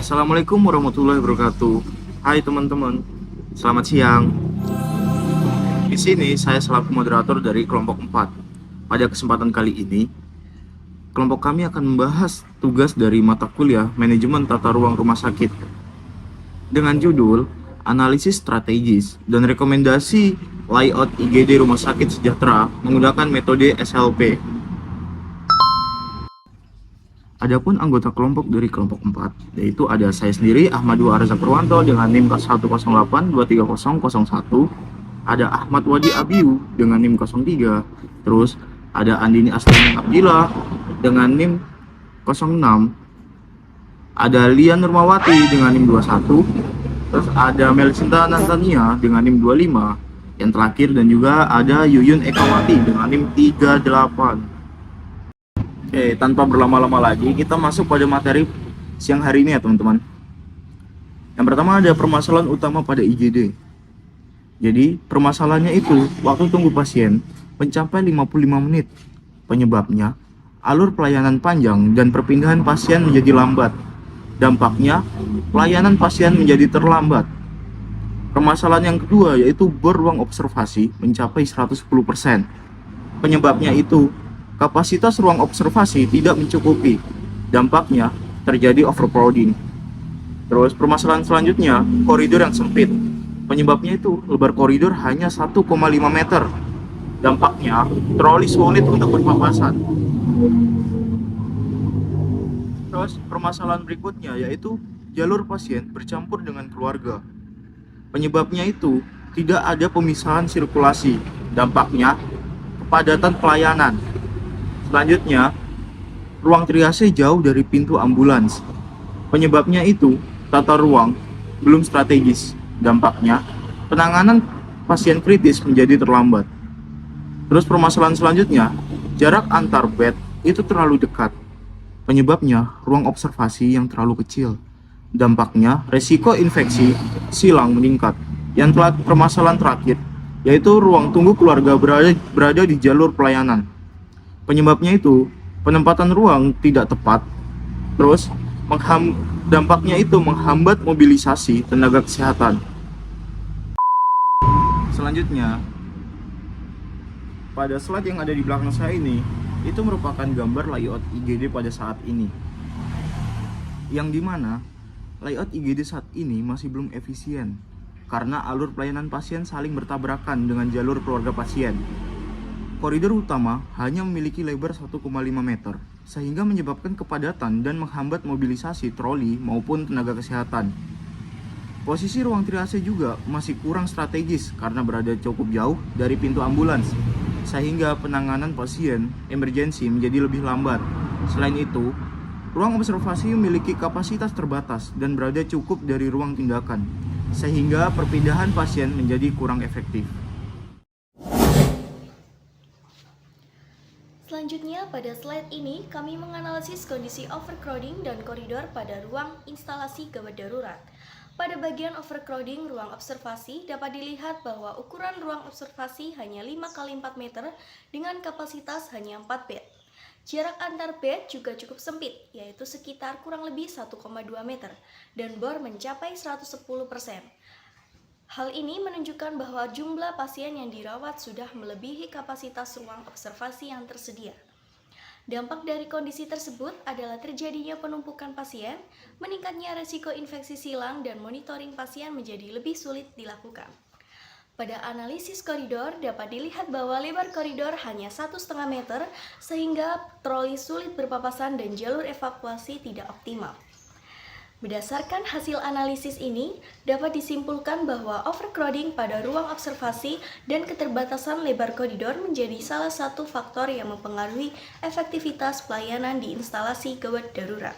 Assalamualaikum warahmatullahi wabarakatuh. Hai teman-teman, selamat siang. Di sini saya selaku moderator dari kelompok 4. Pada kesempatan kali ini, kelompok kami akan membahas tugas dari mata kuliah Manajemen Tata Ruang Rumah Sakit dengan judul Analisis Strategis dan Rekomendasi Layout IGD Rumah Sakit Sejahtera menggunakan metode SLP. Adapun anggota kelompok dari kelompok 4, yaitu ada saya sendiri, Ahmadul Arza Purwanto dengan NIM 108230001, ada Ahmad Wadi Abiu dengan NIM 03, terus ada Andini Aslani Abdillah dengan NIM 06, ada Lian Nurmawati dengan NIM 21, terus ada Melisinta Nantania dengan NIM 25, yang terakhir dan juga ada Yuyun Ekawati dengan NIM 38. Oke, tanpa berlama-lama lagi, kita masuk pada materi siang hari ini ya teman-teman. Yang pertama ada permasalahan utama pada IGD. Jadi, permasalahannya itu waktu tunggu pasien mencapai 55 menit. Penyebabnya, alur pelayanan panjang dan perpindahan pasien menjadi lambat. Dampaknya, pelayanan pasien menjadi terlambat. Permasalahan yang kedua yaitu beruang observasi mencapai 110%. Penyebabnya itu kapasitas ruang observasi tidak mencukupi. Dampaknya terjadi overcrowding. Terus permasalahan selanjutnya, koridor yang sempit. Penyebabnya itu lebar koridor hanya 1,5 meter. Dampaknya troli sulit untuk berpapasan. Terus permasalahan berikutnya yaitu jalur pasien bercampur dengan keluarga. Penyebabnya itu tidak ada pemisahan sirkulasi. Dampaknya kepadatan pelayanan. Selanjutnya, ruang triase jauh dari pintu ambulans. Penyebabnya itu, tata ruang belum strategis. Dampaknya, penanganan pasien kritis menjadi terlambat. Terus permasalahan selanjutnya, jarak antar bed itu terlalu dekat. Penyebabnya, ruang observasi yang terlalu kecil. Dampaknya, resiko infeksi silang meningkat. Yang permasalahan terakhir, yaitu ruang tunggu keluarga berada di jalur pelayanan. Penyebabnya itu penempatan ruang tidak tepat, terus dampaknya itu menghambat mobilisasi tenaga kesehatan. Selanjutnya, pada slide yang ada di belakang saya ini, itu merupakan gambar layout IGD pada saat ini. Yang dimana layout IGD saat ini masih belum efisien, karena alur pelayanan pasien saling bertabrakan dengan jalur keluarga pasien. Koridor utama hanya memiliki lebar 1,5 meter, sehingga menyebabkan kepadatan dan menghambat mobilisasi troli maupun tenaga kesehatan. Posisi ruang triase juga masih kurang strategis karena berada cukup jauh dari pintu ambulans, sehingga penanganan pasien emergensi menjadi lebih lambat. Selain itu, ruang observasi memiliki kapasitas terbatas dan berada cukup dari ruang tindakan, sehingga perpindahan pasien menjadi kurang efektif. Selanjutnya, pada slide ini kami menganalisis kondisi overcrowding dan koridor pada ruang instalasi gawat darurat. Pada bagian overcrowding ruang observasi dapat dilihat bahwa ukuran ruang observasi hanya 5x4 meter dengan kapasitas hanya 4 bed. Jarak antar bed juga cukup sempit, yaitu sekitar kurang lebih 1,2 meter, dan bor mencapai 110%. Hal ini menunjukkan bahwa jumlah pasien yang dirawat sudah melebihi kapasitas ruang observasi yang tersedia. Dampak dari kondisi tersebut adalah terjadinya penumpukan pasien, meningkatnya resiko infeksi silang, dan monitoring pasien menjadi lebih sulit dilakukan. Pada analisis koridor dapat dilihat bahwa lebar koridor hanya 1,5 meter, sehingga troli sulit berpapasan dan jalur evakuasi tidak optimal. Berdasarkan hasil analisis ini, dapat disimpulkan bahwa overcrowding pada ruang observasi dan keterbatasan lebar koridor menjadi salah satu faktor yang mempengaruhi efektivitas pelayanan di instalasi gawat darurat.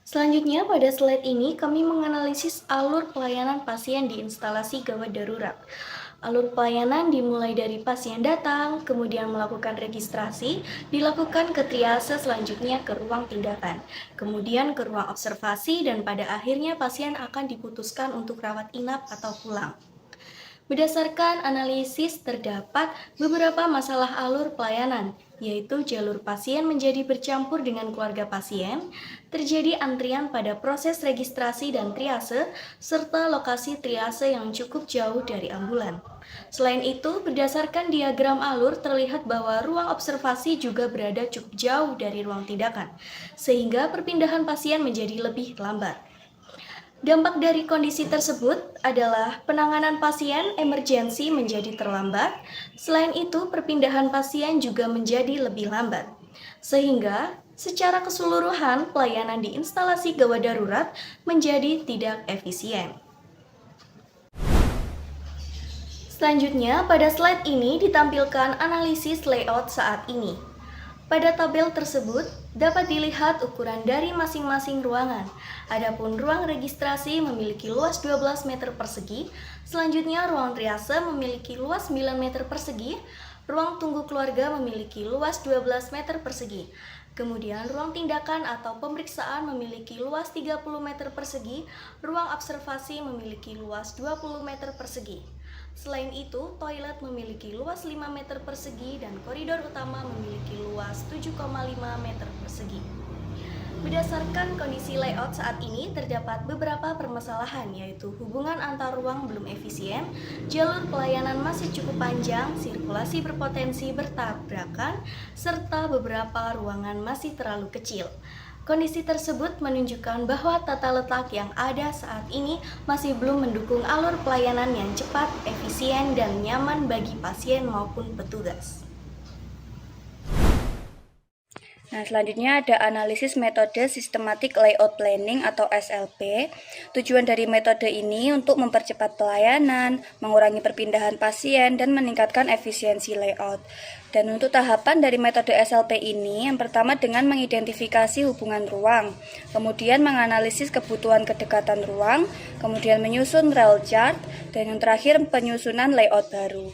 Selanjutnya, pada slide ini kami menganalisis alur pelayanan pasien di instalasi gawat darurat. Alur pelayanan dimulai dari pasien datang, kemudian melakukan registrasi, dilakukan ke triase, selanjutnya ke ruang tindakan, kemudian ke ruang observasi, dan pada akhirnya pasien akan diputuskan untuk rawat inap atau pulang. Berdasarkan analisis, terdapat beberapa masalah alur pelayanan, yaitu jalur pasien menjadi bercampur dengan keluarga pasien, terjadi antrian pada proses registrasi dan triase, serta lokasi triase yang cukup jauh dari ambulan. Selain itu, berdasarkan diagram alur terlihat bahwa ruang observasi juga berada cukup jauh dari ruang tindakan, sehingga perpindahan pasien menjadi lebih lambat. Dampak dari kondisi tersebut adalah penanganan pasien emergensi menjadi terlambat. Selain itu, perpindahan pasien juga menjadi lebih lambat. Sehingga, secara keseluruhan, pelayanan di instalasi gawat darurat menjadi tidak efisien. Selanjutnya, pada slide ini ditampilkan analisis layout saat ini. Pada tabel tersebut, dapat dilihat ukuran dari masing-masing ruangan. Adapun ruang registrasi memiliki luas 12 meter persegi, selanjutnya ruang triase memiliki luas 9 meter persegi, ruang tunggu keluarga memiliki luas 12 meter persegi. Kemudian ruang tindakan atau pemeriksaan memiliki luas 30 meter persegi, ruang observasi memiliki luas 20 meter persegi. Selain itu, toilet memiliki luas 5 meter persegi dan koridor utama memiliki luas 7,5 meter persegi. Berdasarkan kondisi layout saat ini, terdapat beberapa permasalahan, yaitu hubungan antar ruang belum efisien, jalur pelayanan masih cukup panjang, sirkulasi berpotensi bertabrakan, serta beberapa ruangan masih terlalu kecil. Kondisi tersebut menunjukkan bahwa tata letak yang ada saat ini masih belum mendukung alur pelayanan yang cepat, efisien, dan nyaman bagi pasien maupun petugas. Nah, selanjutnya ada analisis metode Systematic Layout Planning atau SLP. Tujuan dari metode ini untuk mempercepat pelayanan, mengurangi perpindahan pasien, dan meningkatkan efisiensi layout. Dan untuk tahapan dari metode SLP ini, yang pertama dengan mengidentifikasi hubungan ruang, kemudian menganalisis kebutuhan kedekatan ruang, kemudian menyusun rail chart, dan yang terakhir penyusunan layout baru.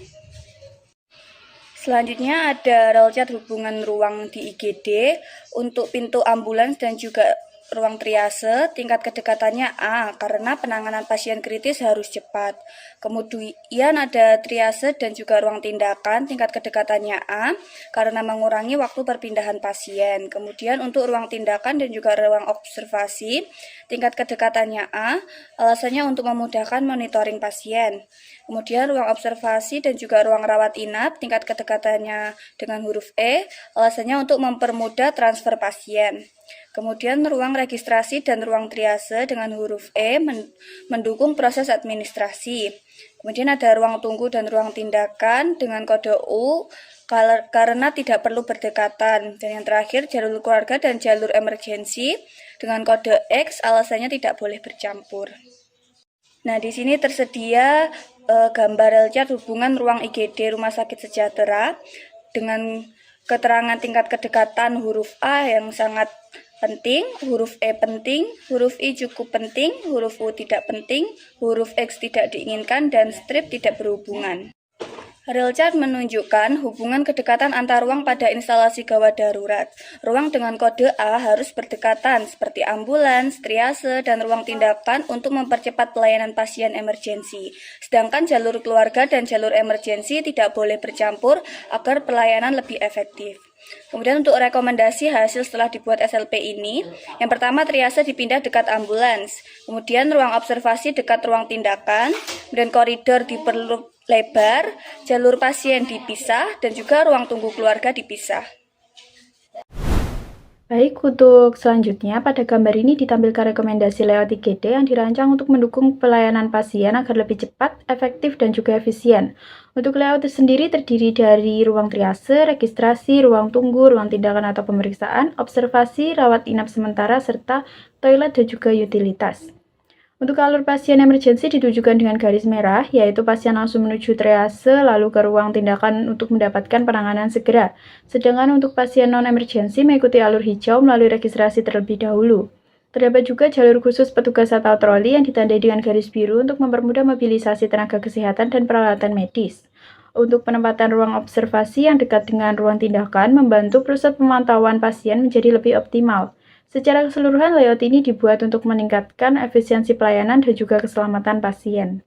Selanjutnya ada rail chart hubungan ruang di IGD untuk pintu ambulans dan juga ruang triase, tingkat kedekatannya A karena penanganan pasien kritis harus cepat. Kemudian ada triase dan juga ruang tindakan, tingkat kedekatannya A karena mengurangi waktu perpindahan pasien. Kemudian untuk ruang tindakan dan juga ruang observasi, tingkat kedekatannya A, alasannya untuk memudahkan monitoring pasien. Kemudian ruang observasi dan juga ruang rawat inap, tingkat kedekatannya dengan huruf E, alasannya untuk mempermudah transfer pasien. Kemudian ruang registrasi dan ruang triase dengan huruf E mendukung proses administrasi. Kemudian ada ruang tunggu dan ruang tindakan dengan kode U karena tidak perlu berdekatan. Dan yang terakhir jalur keluarga dan jalur emergensi dengan kode X, alasannya tidak boleh bercampur. Nah, di sini tersedia gambar rail chart hubungan ruang IGD Rumah Sakit Sejahtera dengan keterangan tingkat kedekatan huruf A yang sangat penting, huruf E penting, huruf I cukup penting, huruf U tidak penting, huruf X tidak diinginkan, dan strip tidak berhubungan. Rail chart menunjukkan hubungan kedekatan antar ruang pada instalasi gawat darurat. Ruang dengan kode A harus berdekatan seperti ambulans, triase, dan ruang tindakan untuk mempercepat pelayanan pasien emergensi. Sedangkan jalur keluarga dan jalur emergensi tidak boleh bercampur agar pelayanan lebih efektif. Kemudian untuk rekomendasi hasil setelah dibuat SLP ini, yang pertama triase dipindah dekat ambulans, kemudian ruang observasi dekat ruang tindakan, kemudian koridor diperluas lebar, jalur pasien dipisah, dan juga ruang tunggu keluarga dipisah. Baik, untuk selanjutnya pada gambar ini ditampilkan rekomendasi layout IGD yang dirancang untuk mendukung pelayanan pasien agar lebih cepat, efektif, dan juga efisien. Untuk layout itu sendiri terdiri dari ruang triase, registrasi, ruang tunggu, ruang tindakan atau pemeriksaan, observasi, rawat inap sementara, serta toilet dan juga utilitas. Untuk alur pasien emergensi ditujukan dengan garis merah, yaitu pasien langsung menuju triase lalu ke ruang tindakan untuk mendapatkan penanganan segera. Sedangkan untuk pasien non-emergensi mengikuti alur hijau melalui registrasi terlebih dahulu. Terdapat juga jalur khusus petugas atau troli yang ditandai dengan garis biru untuk mempermudah mobilisasi tenaga kesehatan dan peralatan medis. Untuk penempatan ruang observasi yang dekat dengan ruang tindakan membantu proses pemantauan pasien menjadi lebih optimal. Secara keseluruhan, layout ini dibuat untuk meningkatkan efisiensi pelayanan dan juga keselamatan pasien.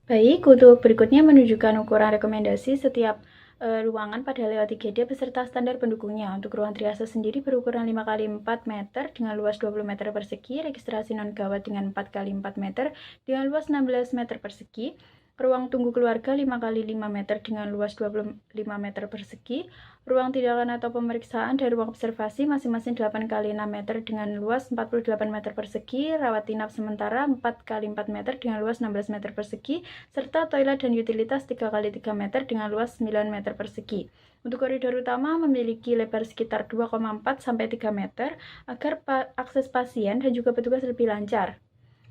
Baik, untuk berikutnya menunjukkan ukuran rekomendasi setiap ruangan pada layout IGD beserta standar pendukungnya. Untuk ruang triase sendiri berukuran 5 x 4 meter dengan luas 20 meter persegi, registrasi non-gawat dengan 4 x 4 meter dengan luas 16 meter persegi, ruang tunggu keluarga 5 x 5 meter dengan luas 25 meter persegi, ruang tindakan atau pemeriksaan dan ruang observasi masing-masing 8 x 6 meter dengan luas 48 meter persegi, rawat inap sementara 4 x 4 meter dengan luas 16 meter persegi, serta toilet dan utilitas 3 x 3 meter dengan luas 9 meter persegi. Untuk koridor utama memiliki lebar sekitar 2,4 sampai 3 meter agar akses pasien dan juga petugas lebih lancar.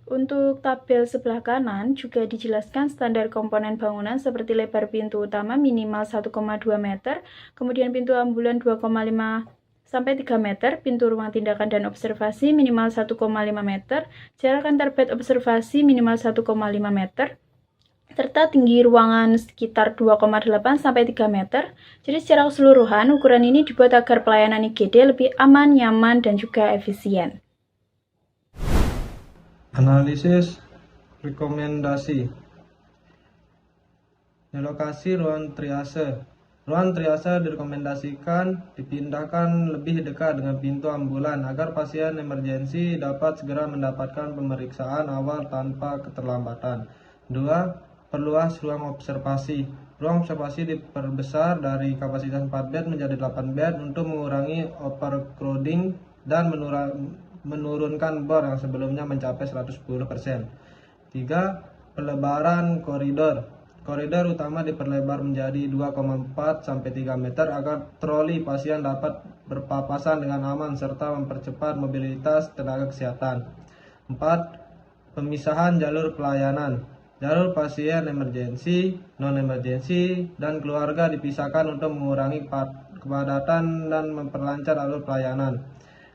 Untuk tabel sebelah kanan juga dijelaskan standar komponen bangunan seperti lebar pintu utama minimal 1,2 meter, kemudian pintu ambulan 2,5 sampai 3 meter, pintu ruang tindakan dan observasi minimal 1,5 meter, jarak antar bed observasi minimal 1,5 meter, serta tinggi ruangan sekitar 2,8 sampai 3 meter. Jadi secara keseluruhan ukuran ini dibuat agar pelayanan IGD lebih aman, nyaman, dan juga efisien. Analisis rekomendasi. Di lokasi ruang triase. Ruang triase direkomendasikan dipindahkan lebih dekat dengan pintu ambulan agar pasien emergensi dapat segera mendapatkan pemeriksaan awal tanpa keterlambatan. 2. Perluas ruang observasi. Ruang observasi diperbesar dari kapasitas 4 bed menjadi 8 bed untuk mengurangi overcrowding dan menurunkan bor yang sebelumnya mencapai 110%. 3. Pelebaran koridor. Koridor utama diperlebar menjadi 2,4 sampai 3 meter agar troli pasien dapat berpapasan dengan aman serta mempercepat mobilitas tenaga kesehatan. 4. Pemisahan jalur pelayanan. Jalur pasien emergensi, non-emergensi, dan keluarga dipisahkan untuk mengurangi kepadatan dan memperlancar alur pelayanan.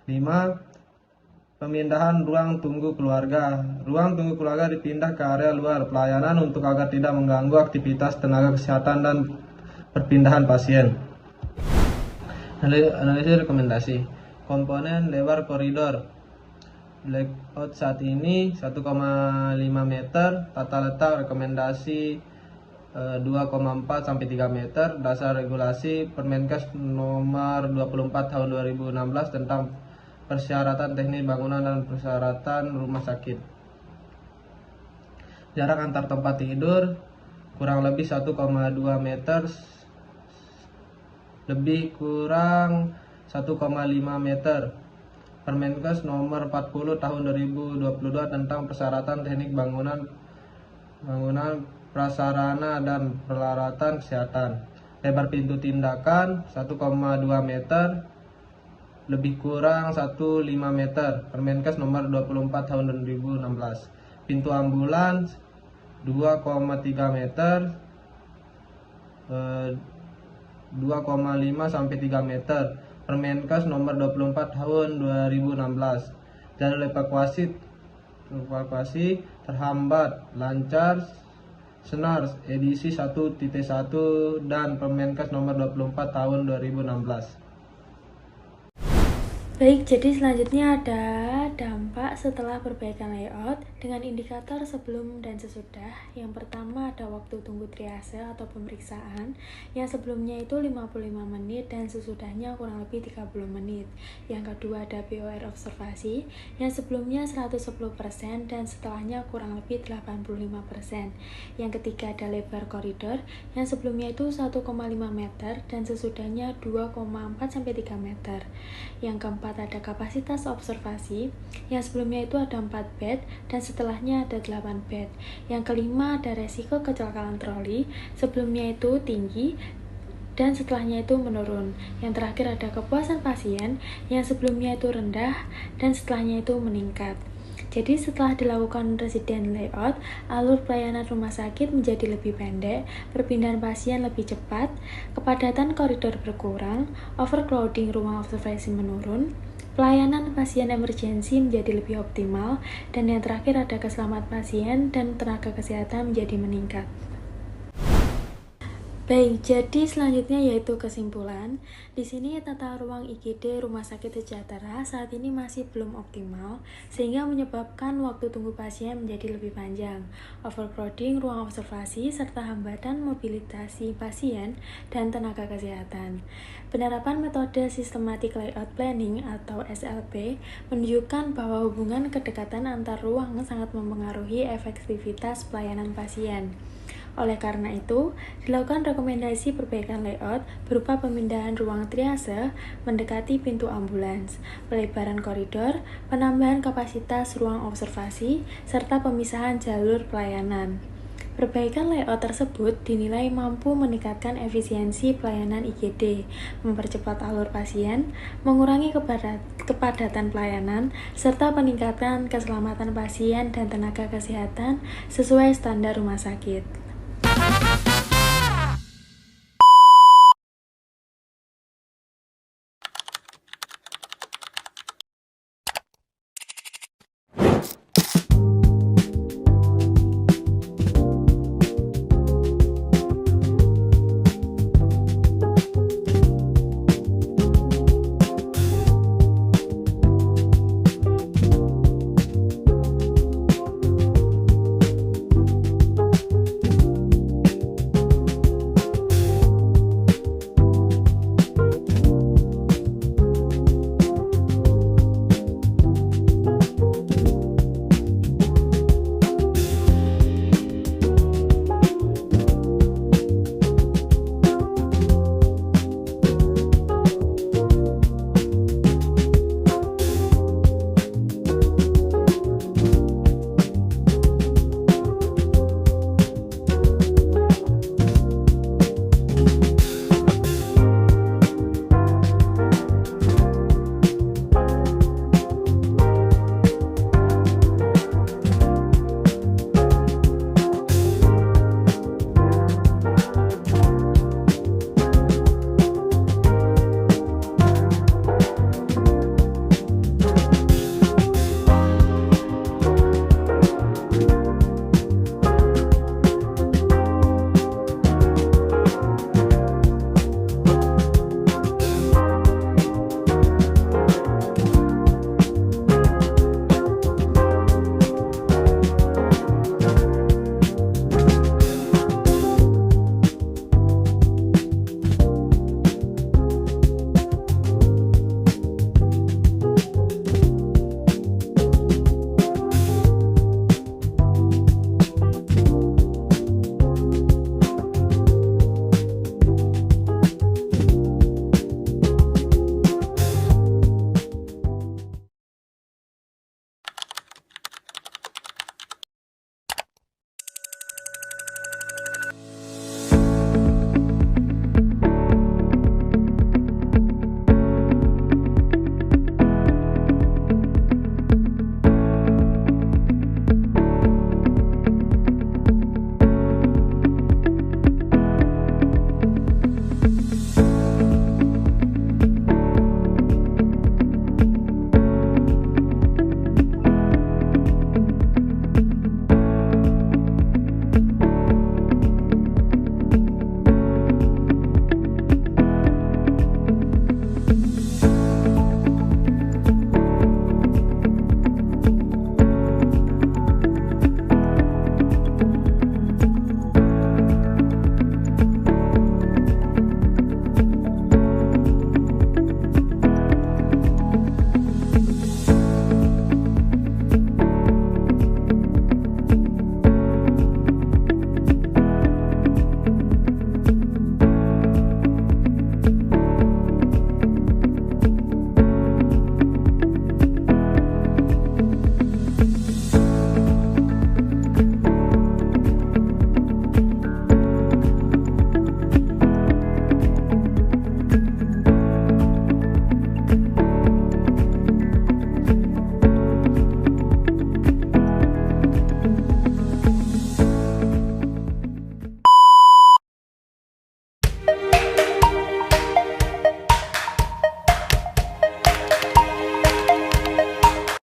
5. Pemindahan ruang tunggu keluarga. Ruang tunggu keluarga dipindah ke area luar pelayanan untuk agar tidak mengganggu aktivitas tenaga kesehatan dan perpindahan pasien. Analisis rekomendasi. Komponen lebar koridor. Layout saat ini 1,5 meter, tata letak rekomendasi 2,4 sampai 3 meter, dasar regulasi Permenkes nomor 24 tahun 2016 tentang persyaratan teknis bangunan dan persyaratan rumah sakit. Jarak antar tempat tidur kurang lebih 1,2 meter, lebih kurang 1,5 meter. Permenkes nomor 40 tahun 2022 tentang persyaratan teknik bangunan prasarana dan peralatan kesehatan. Lebar pintu tindakan 1,2 meter, lebih kurang 1,5 meter. Permenkes nomor 24 tahun 2016. Pintu ambulans 2,3 meter, 2,5 sampai 3 meter. Permenkes nomor 24 tahun 2016. Jalur evakuasi terhambat lancar SENAR edisi 1.1 dan Permenkes nomor 24 tahun 2016. Baik, jadi selanjutnya ada dampak setelah perbaikan layout dengan indikator sebelum dan sesudah. Yang pertama ada waktu tunggu triase atau pemeriksaan yang sebelumnya itu 55 menit dan sesudahnya kurang lebih 30 menit. Yang kedua ada BOR observasi yang sebelumnya 110% dan setelahnya kurang lebih 85%. Yang ketiga ada lebar koridor yang sebelumnya itu 1,5 meter dan sesudahnya 2,4 sampai 3 meter. Yang keempat ada kapasitas observasi yang sebelumnya itu ada 4 bed dan setelahnya ada 8 bed. Yang kelima ada resiko kecelakaan troli, sebelumnya itu tinggi dan setelahnya itu menurun. Yang terakhir ada kepuasan pasien yang sebelumnya itu rendah dan setelahnya itu meningkat. Jadi setelah dilakukan resident layout, alur pelayanan rumah sakit menjadi lebih pendek, perpindahan pasien lebih cepat, kepadatan koridor berkurang, overcrowding ruang observasi menurun, pelayanan pasien emergensi menjadi lebih optimal, dan yang terakhir ada keselamatan pasien dan tenaga kesehatan menjadi meningkat. Baik, jadi selanjutnya yaitu kesimpulan. Di sini tata ruang IGD Rumah Sakit Sejahtera saat ini masih belum optimal, sehingga menyebabkan waktu tunggu pasien menjadi lebih panjang, overcrowding ruang observasi, serta hambatan mobilitasi pasien dan tenaga kesehatan. Penerapan metode Systematic Layout Planning atau SLP menunjukkan bahwa hubungan kedekatan antar ruang sangat mempengaruhi efektivitas pelayanan pasien. Oleh karena itu, dilakukan rekomendasi perbaikan layout berupa pemindahan ruang triase mendekati pintu ambulans, pelebaran koridor, penambahan kapasitas ruang observasi, serta pemisahan jalur pelayanan. Perbaikan layout tersebut dinilai mampu meningkatkan efisiensi pelayanan IGD, mempercepat alur pasien, mengurangi kepadatan pelayanan, serta meningkatkan keselamatan pasien dan tenaga kesehatan sesuai standar rumah sakit.